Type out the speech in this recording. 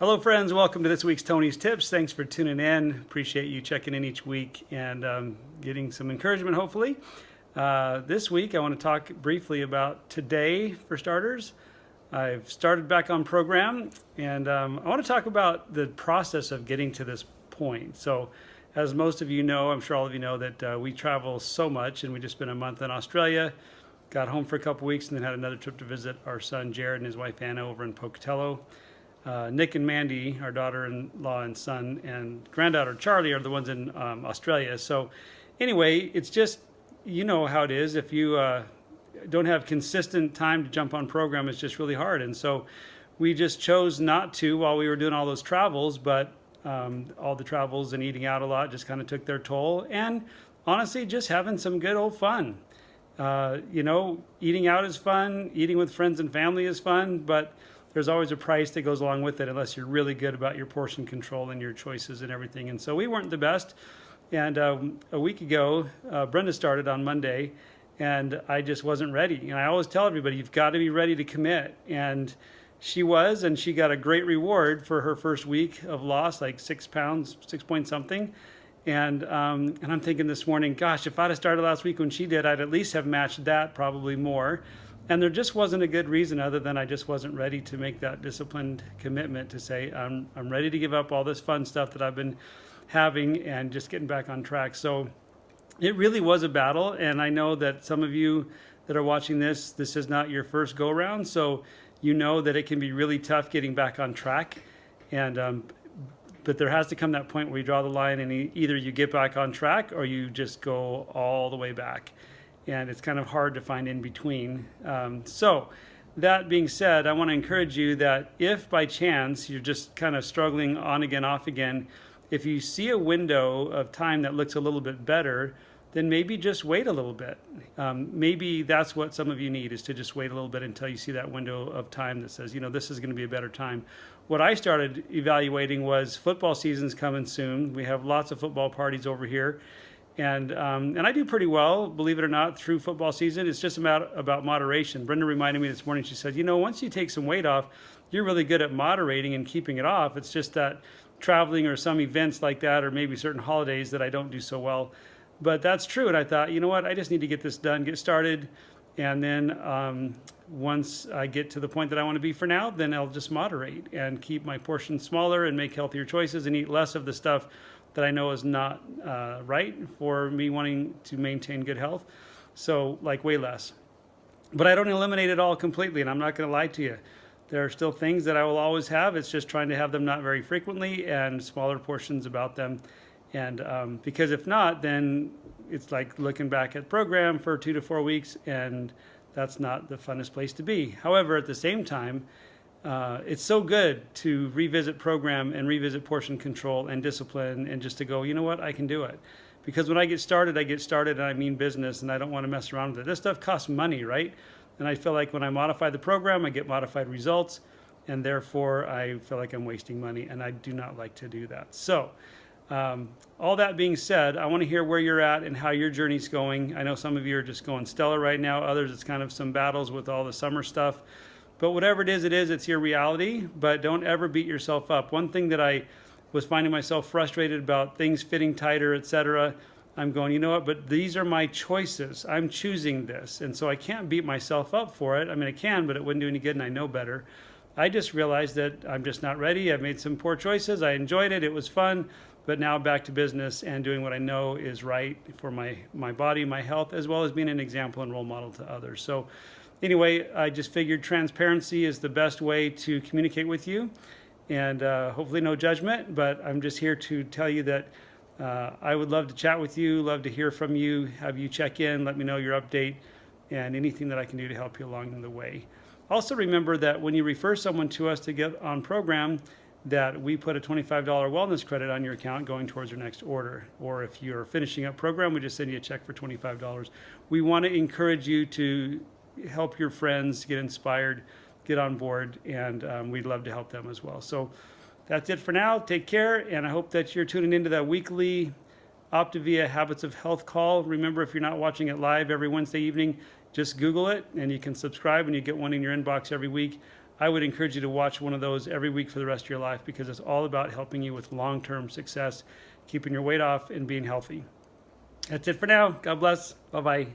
Hello, friends. Welcome to this week's Tony's Tips. Thanks for tuning in. Appreciate you checking in each week and getting some encouragement, hopefully. This week, I want to talk briefly about today, for starters. I've started back on program, and I want to talk about the process of getting to this point. So, as most of you know, I'm sure all of you know that we travel so much, and we just spent a month in Australia, got home for a couple weeks, and then had another trip to visit our son Jared and his wife Anna over in Pocatello. Nick and Mandy, our daughter-in-law and son, and granddaughter Charlie are the ones in Australia. So anyway, it's just, you know how it is. If you don't have consistent time to jump on program, it's just really hard. And so we just chose not to while we were doing all those travels, but all the travels and eating out a lot just kind of took their toll. And honestly, just having some good old fun. Eating out is fun. Eating with friends and family is fun, but there's always a price that goes along with it unless you're really good about your portion control and your choices and everything. And so we weren't the best. And a week ago, Brenda started on Monday, and I just wasn't ready. And I always tell everybody, you've got to be ready to commit. And she was, and she got a great reward for her first week of loss, like 6 pounds, 6 point something. And I'm thinking this morning, gosh, if I'd have started last week when she did, I'd at least have matched that, probably more. And there just wasn't a good reason other than I just wasn't ready to make that disciplined commitment to say, I'm ready to give up all this fun stuff that I've been having and just getting back on track. So it really was a battle. And I know that some of you that are watching this is not your first go around. So you know that it can be really tough getting back on track. And but there has to come that point where you draw the line and either you get back on track or you just go all the way back. And it's kind of hard to find in between. So that being said, I want to encourage you that if by chance you're just kind of struggling on again, off again, if you see a window of time that looks a little bit better, then maybe just wait a little bit. Maybe that's what some of you need, is to just wait a little bit until you see that window of time that says, this is going to be a better time. What I started evaluating was football season's coming soon. We have lots of football parties over here. And I do pretty well, believe it or not, through football season. It's just about moderation. Brenda reminded me this morning, she said, once you take some weight off, you're really good at moderating and keeping it off. It's just that traveling or some events like that, or maybe certain holidays, that I don't do so well. But that's true. And I thought, you know what, I just need to get this done, get started. And then once I get to the point that I want to be for now, then I'll just moderate and keep my portion smaller and make healthier choices and eat less of the stuff that I know is not right for me wanting to maintain good health. So like way less. But I don't eliminate it all completely, and I'm not going to lie to you. There are still things that I will always have. It's just trying to have them not very frequently and smaller portions about them. And because if not, then it's like looking back at program for 2 to 4 weeks, and that's not the funnest place to be. However, at the same time, it's so good to revisit program and revisit portion control and discipline, and just to go, you know what, I can do it. Because when I get started, and I mean business, and I don't want to mess around with it. This stuff costs money, right? And I feel like when I modify the program, I get modified results, and therefore I feel like I'm wasting money, and I do not like to do that. So all that being said, I want to hear where you're at and how your journey's going. I know some of you are just going stellar right now. Others, it's kind of some battles with all the summer stuff. But whatever it is, it's your reality. But don't ever beat yourself up. One thing that I was finding myself frustrated about, things fitting tighter, etc., I'm going, you know what, but these are my choices. I'm choosing this. And so I can't beat myself up for it. I mean, I can, but it wouldn't do any good, and I know better. I just realized that I'm just not ready. I've made some poor choices. I enjoyed it. It was fun. But now back to business and doing what I know is right for my body, my health, as well as being an example and role model to others. So anyway, I just figured transparency is the best way to communicate with you, and hopefully no judgment, but I'm just here to tell you that I would love to chat with you, love to hear from you, have you check in, let me know your update, and anything that I can do to help you along the way. Also remember that when you refer someone to us to get on program, that we put a $25 wellness credit on your account going towards your next order. Or if you're finishing up program, we just send you a check for $25. We want to encourage you to help your friends get inspired, get on board, and we'd love to help them as well. So that's it for now. Take care, and I hope that you're tuning into that weekly Optavia Habits of Health call. Remember, if you're not watching it live every Wednesday evening, just Google it, and you can subscribe, and you get one in your inbox every week. I would encourage you to watch one of those every week for the rest of your life, because it's all about helping you with long-term success, keeping your weight off and being healthy. That's it for now. God bless. Bye-bye.